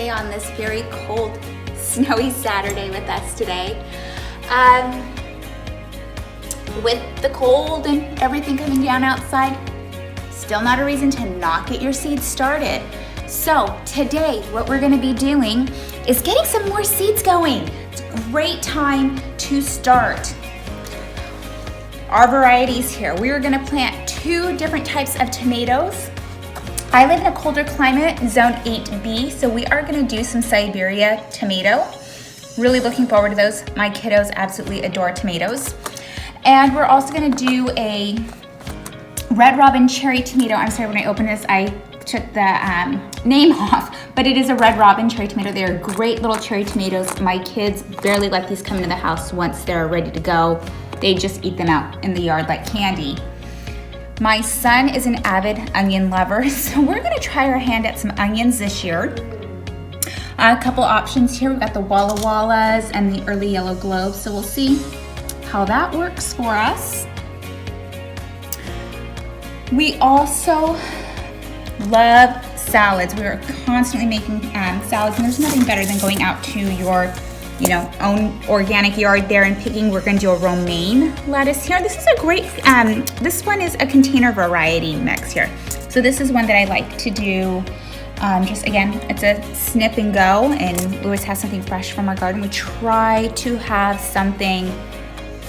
stay on this very cold, snowy Saturday with us today. With the cold and everything coming down outside, still not a reason to not get your seeds started. So today, what we're gonna be doing is getting some more seeds going. It's a great time to start. Our varieties here, we are gonna plant 2 different types of tomatoes. I live in a colder climate, zone 8B, so we are gonna do some Siberia tomato. Really looking forward to those. My kiddos absolutely adore tomatoes. And we're also gonna do a Red Robin cherry tomato. I'm sorry, when I opened this, I took the name off, but it is a Red Robin cherry tomato. They are great little cherry tomatoes. My kids barely let these come into the house once they're ready to go. They just eat them out in the yard like candy. My son is an avid onion lover, so we're gonna try our hand at some onions this year. A couple options here. We've got the Walla Wallas and the early yellow globes, so we'll see how that works for us. We also love salads. We are constantly making salads, and there's nothing better than going out to your own organic yard there and picking. We're gonna do a romaine lettuce here. This is a great, this one is a container variety mix here. So this is one that I like to do, just again, it's a snip and go, and Louis has something fresh from our garden. We try to have something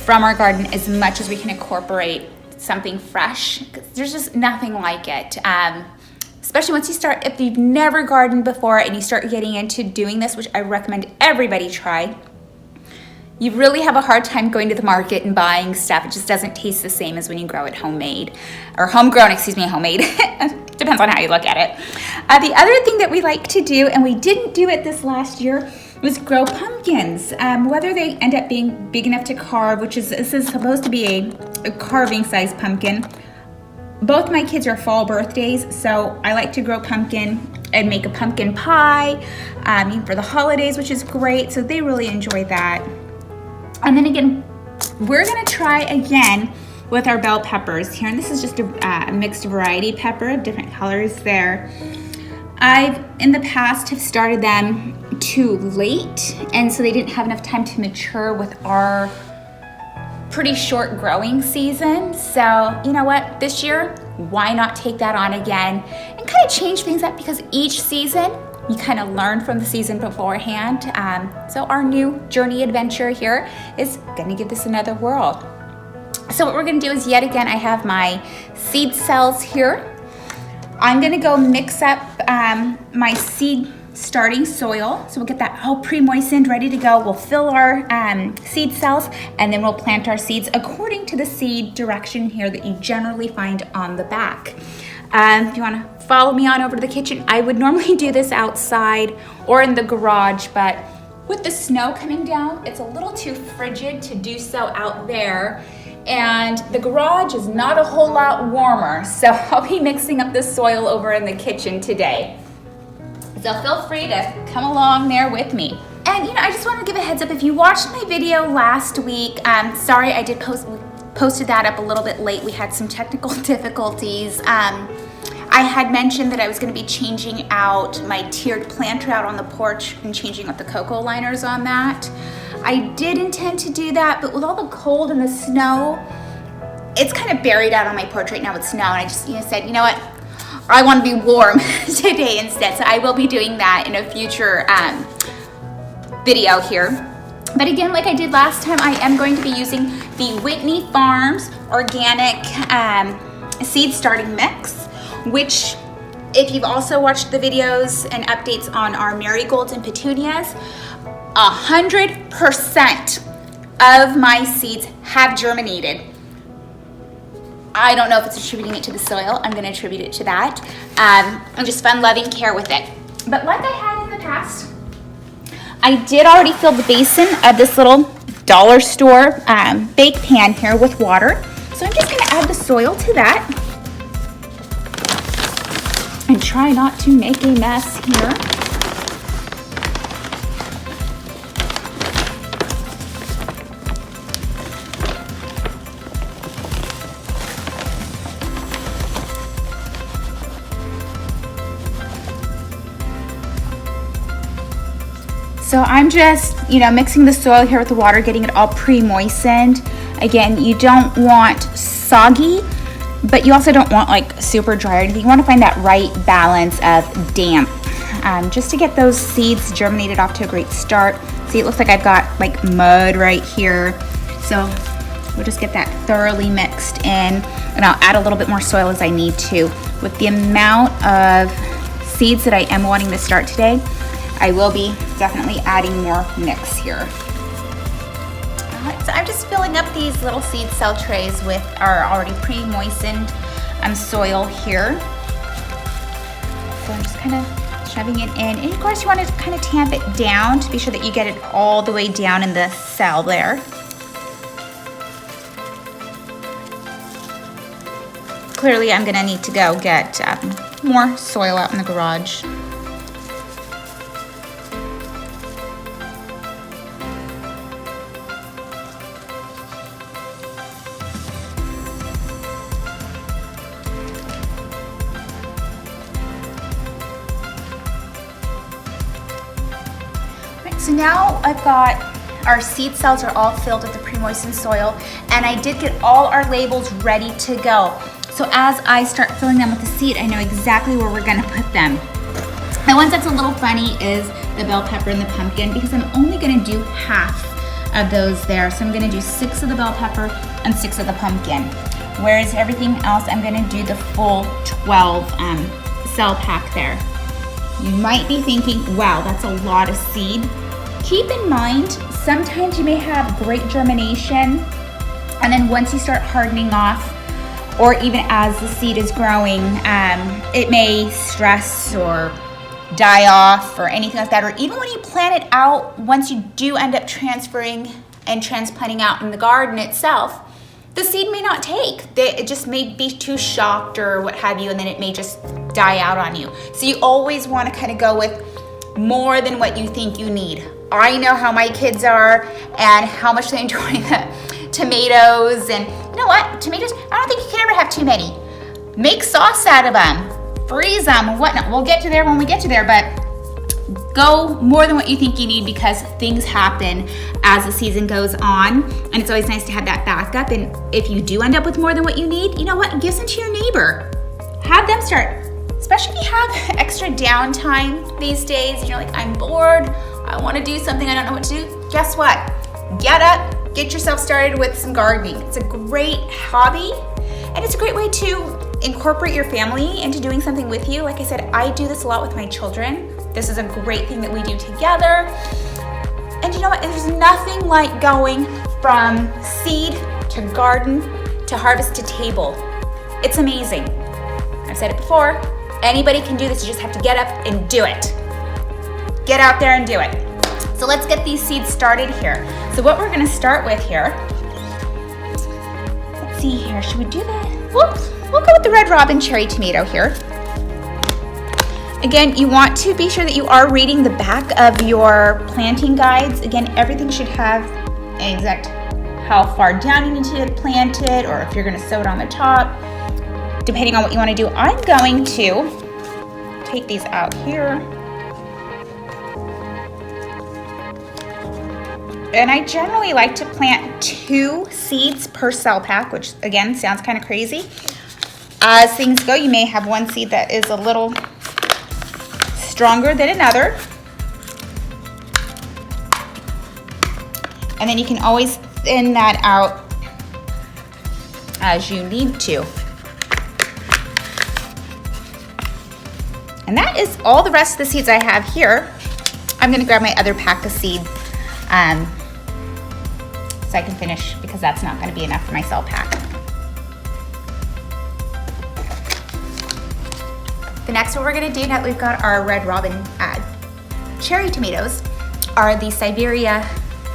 from our garden as much as we can incorporate something fresh, because there's just nothing like it. Especially once you start, if you've never gardened before and you start getting into doing this, which I recommend everybody try, you really have a hard time going to the market and buying stuff. It just doesn't taste the same as when you grow it homemade, or homegrown, homemade. Depends on how you look at it. The other thing that we like to do, and we didn't do it this last year, was grow pumpkins. Whether they end up being big enough to carve, this is supposed to be a carving size pumpkin. Both my kids are fall birthdays, so I like to grow pumpkin and make a pumpkin pie even for the holidays, which is great. So they really enjoy that. And then again, we're gonna try again with our bell peppers here. And this is just a mixed variety pepper, different colors there. I've, in the past, have started them too late, and so they didn't have enough time to mature with our pretty short growing season. So you know what, this year, why not take that on again and kind of change things up, because each season you kind of learn from the season beforehand. So our new journey adventure here is gonna give this another whirl. So what we're gonna do is, yet again, I have my seed cells here. I'm gonna go mix up my seed starting soil. So we'll get that all pre-moistened, ready to go. We'll fill our seed cells, and then we'll plant our seeds according to the seed direction here that you generally find on the back. If you wanna follow me on over to the kitchen, I would normally do this outside or in the garage, but with the snow coming down, it's a little too frigid to do so out there. And the garage is not a whole lot warmer, so I'll be mixing up the soil over in the kitchen today. So feel free to come along there with me. And I just want to give a heads up, if you watched my video last week, sorry I did posted that up a little bit late. We had some technical difficulties. I had mentioned that I was going to be changing out my tiered planter out on the porch and changing up the cocoa liners on that. I did intend to do that, but with all the cold and the snow, it's kind of buried out on my porch right now with snow, and I just said, you know what, I want to be warm today instead, so I will be doing that in a future video here. But again, like I did last time, I am going to be using the Whitney Farms organic seed starting mix, which, if you've also watched the videos and updates on our marigolds and petunias, 100% of my seeds have germinated. I don't know if it's attributing it to the soil. I'm going to attribute it to that. I'm just fun loving care with it. But like I had in the past, I did already fill the basin of this little dollar store bake pan here with water. So I'm just going to add the soil to that and try not to make a mess here. So I'm just, mixing the soil here with the water, getting it all pre-moistened. Again, you don't want soggy, but you also don't want like super dry or anything. You want to find that right balance of damp, just to get those seeds germinated off to a great start. See, it looks like I've got like mud right here. So we'll just get that thoroughly mixed in, and I'll add a little bit more soil as I need to. With the amount of seeds that I am wanting to start today, I will be definitely adding more mix here. So I'm just filling up these little seed cell trays with our already pre-moistened soil here. So I'm just kind of shoving it in. And of course you want to kind of tamp it down to be sure that you get it all the way down in the cell there. Clearly I'm gonna need to go get more soil out in the garage. So now I've got our seed cells are all filled with the pre-moistened soil, and I did get all our labels ready to go. So as I start filling them with the seed, I know exactly where we're gonna put them. The ones that's a little funny is the bell pepper and the pumpkin, because I'm only gonna do half of those there. So I'm gonna do 6 of the bell pepper and 6 of the pumpkin. Whereas everything else, I'm gonna do the full 12 cell pack there. You might be thinking, wow, that's a lot of seed. Keep in mind, sometimes you may have great germination, and then once you start hardening off, or even as the seed is growing, it may stress or die off or anything like that. Or even when you plant it out, once you do end up transferring and transplanting out in the garden itself, the seed may not take. It just may be too shocked or what have you, and then it may just die out on you. So you always want to kind of go with more than what you think you need. I know how my kids are and how much they enjoy the tomatoes, and you know what? Tomatoes, I don't think you can ever have too many. Make sauce out of them, freeze them, whatnot. We'll get to there when we get to there, but go more than what you think you need, because things happen as the season goes on, and it's always nice to have that backup. And if you do end up with more than what you need, you know what? Give some to your neighbor. Have them start, especially if you have extra downtime these days. You're like, I'm bored, I want to do something, I don't know what to do. Guess what? Get up, get yourself started with some gardening. It's a great hobby, and it's a great way to incorporate your family into doing something with you. Like I said, I do this a lot with my children. This is a great thing that we do together. And you know what? There's nothing like going from seed to garden to harvest to table. It's amazing. I've said it before, anybody can do this. You just have to get up and do it. Get out there and do it. So let's get these seeds started here. So what we're gonna start with here, let's see here, should we do we'll go with the red robin cherry tomato here. Again, you want to be sure that you are reading the back of your planting guides. Again, everything should have an exact how far down you need to plant it, or if you're gonna sow it on the top, depending on what you wanna do. I'm going to take these out here. And I generally like to plant 2 seeds per cell pack, which again, sounds kind of crazy. As things go, you may have one seed that is a little stronger than another. And then you can always thin that out as you need to. And that is all the rest of the seeds I have here. I'm gonna grab my other pack of seeds so I can finish, because that's not gonna be enough for my cell pack. The next one we're gonna do, now that we've got our red robin cherry tomatoes, are the Siberia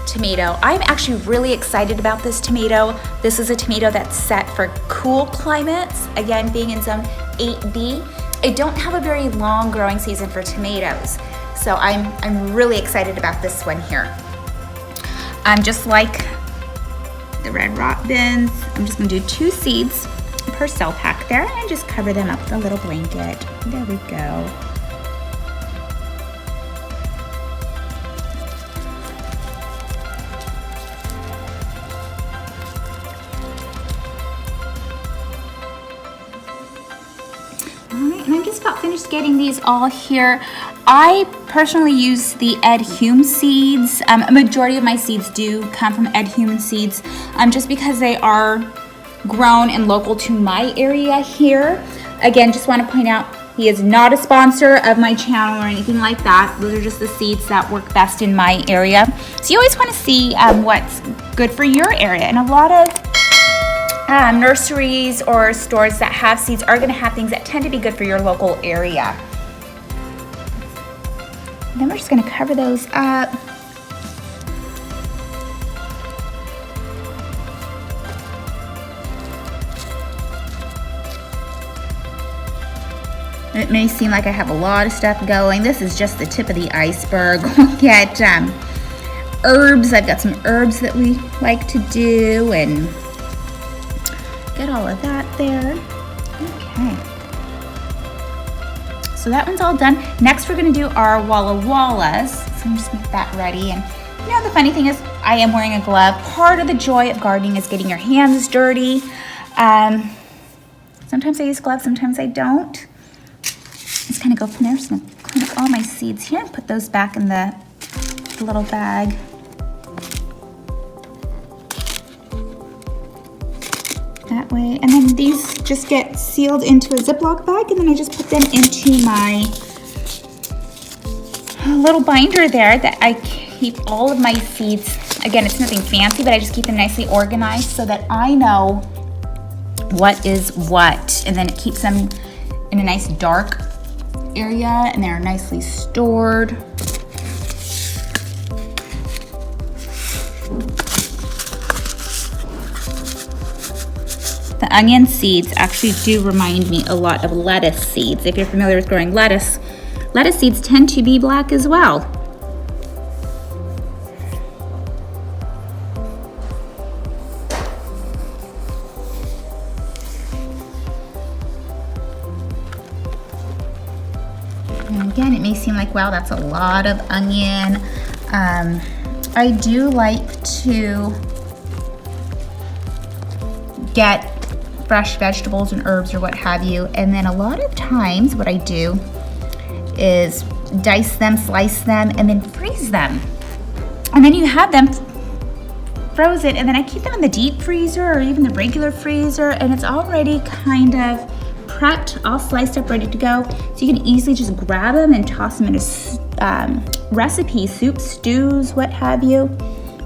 tomato. I'm actually really excited about this tomato. This is a tomato that's set for cool climates, again, being in zone 8B. I don't have a very long growing season for tomatoes, so I'm really excited about this one here. Just like the red robins, I'm just gonna do 2 seeds per cell pack there, and just cover them up with a little blanket. There we go. just getting these all here. I personally use the Ed Hume seeds. A majority of my seeds do come from Ed Hume seeds, just because they are grown and local to my area here. Again, just want to point out, he is not a sponsor of my channel or anything like that. Those are just the seeds that work best in my area. So you always want to see what's good for your area. And a lot of nurseries or stores that have seeds are going to have things that tend to be good for your local area. And then we're just going to cover those up. It may seem like I have a lot of stuff going. This is just the tip of the iceberg. We'll get herbs. I've got some herbs that we like to do, and get all of that there. Okay. So that one's all done. Next, we're gonna do our Walla Wallas. So I'm just gonna get that ready. And you know, the funny thing is, I am wearing a glove. Part of the joy of gardening is getting your hands dirty. Sometimes I use gloves, sometimes I don't. Just kind of go from there. I'm just gonna clean up all my seeds here and put those back in the little bag. That way, and then these just get sealed into a Ziploc bag, and then I just put them into my little binder there that I keep all of my seeds. Again, it's nothing fancy, but I just keep them nicely organized so that I know what is what, and then it keeps them in a nice dark area, and they're nicely stored. The onion seeds actually do remind me a lot of lettuce seeds. If you're familiar with growing lettuce, lettuce seeds tend to be black as well. And again, it may seem like, wow, that's a lot of onion. I do like to get fresh vegetables and herbs or what have you, and then a lot of times what I do is dice them, slice them, and then freeze them. And then you have them frozen, and then I keep them in the deep freezer or even the regular freezer, and it's already kind of prepped, all sliced up, ready to go. So you can easily just grab them and toss them into recipes, soups, stews, what have you.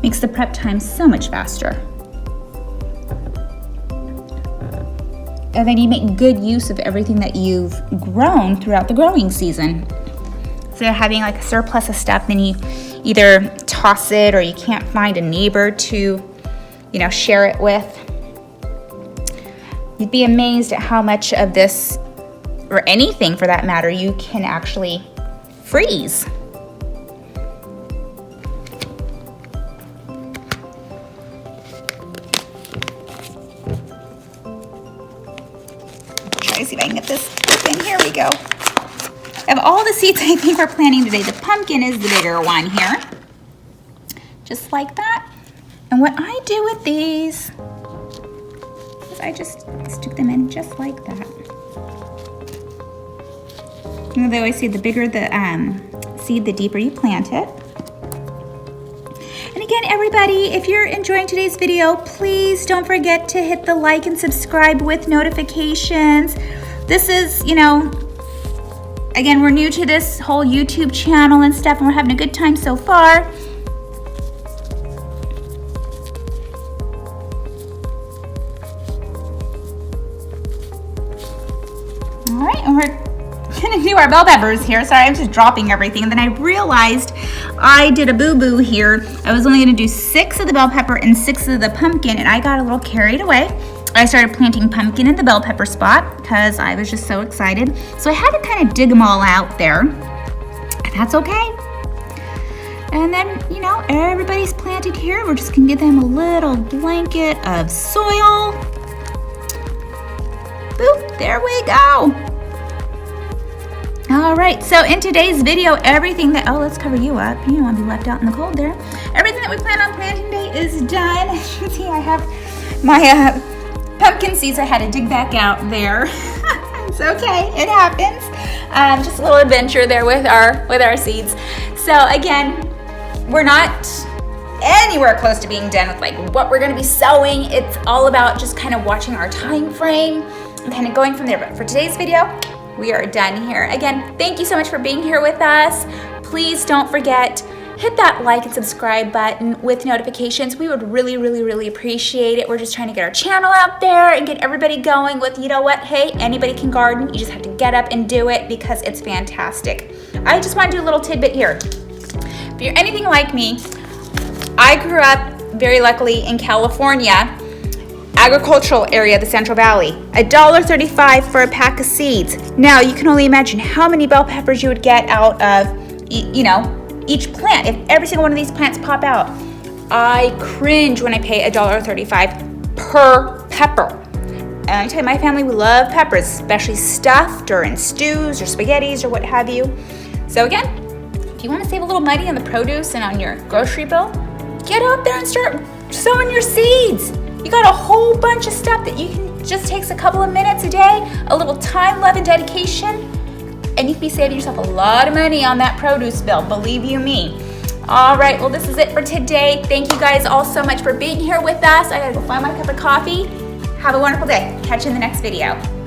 Makes the prep time so much faster. And then you make good use of everything that you've grown throughout the growing season. So having like a surplus of stuff, then you either toss it or you can't find a neighbor to, share it with. You'd be amazed at how much of this, or anything for that matter, you can actually freeze. See if I can get this in. Here we go. Of all the seeds I think we're planting today, the pumpkin is the bigger one here. Just like that. And what I do with these is I just stick them in just like that. They always say the bigger the seed, the deeper you plant it. And again, everybody, if you're enjoying today's video, please don't forget to hit the like and subscribe with notifications. This is, again, we're new to this whole YouTube channel and stuff, and we're having a good time so far. All right, and we're gonna do our bell peppers here. Sorry, I'm just dropping everything. And then I realized I did a boo-boo here. I was only gonna do 6 of the bell pepper and 6 of the pumpkin, and I got a little carried away. I started planting pumpkin in the bell pepper spot because I was just so excited. So I had to kind of dig them all out there. And that's okay. And then, everybody's planted here. We're just gonna give them a little blanket of soil. Boop, there we go. All right, so in today's video, everything that, let's cover you up. You don't want to be left out in the cold there. Everything that we plan on planting today is done. As you can see, I have my pumpkin seeds I had to dig back out there. It's okay, it happens. Just a little adventure there with our seeds. So again, we're not anywhere close to being done with like what we're going to be sowing. It's all about just kind of watching our time frame and kind of going from there. But for today's video, we are done here. Again, thank you so much for being here with us. Please don't forget, hit that like and subscribe button with notifications. We would really, really, really appreciate it. We're just trying to get our channel out there and get everybody going with, you know what, hey, anybody can garden. You just have to get up and do it because it's fantastic. I just want to do a little tidbit here. If you're anything like me, I grew up very luckily in California, agricultural area of the Central Valley. $1.35 for a pack of seeds. Now you can only imagine how many bell peppers you would get out of, you know, each plant. If every single one of these plants pop out, I cringe when I pay $1.35 per pepper. And I tell you, my family, we love peppers, especially stuffed or in stews or spaghettis or what have you. So again, if you want to save a little money on the produce and on your grocery bill, get out there and start sowing your seeds. You got a whole bunch of stuff that you can just takes a couple of minutes a day, a little time, love, and dedication, and you can be saving yourself a lot of money on that produce bill, believe you me. All right, well, this is it for today. Thank you guys all so much for being here with us. I gotta go find my cup of coffee. Have a wonderful day. Catch you in the next video.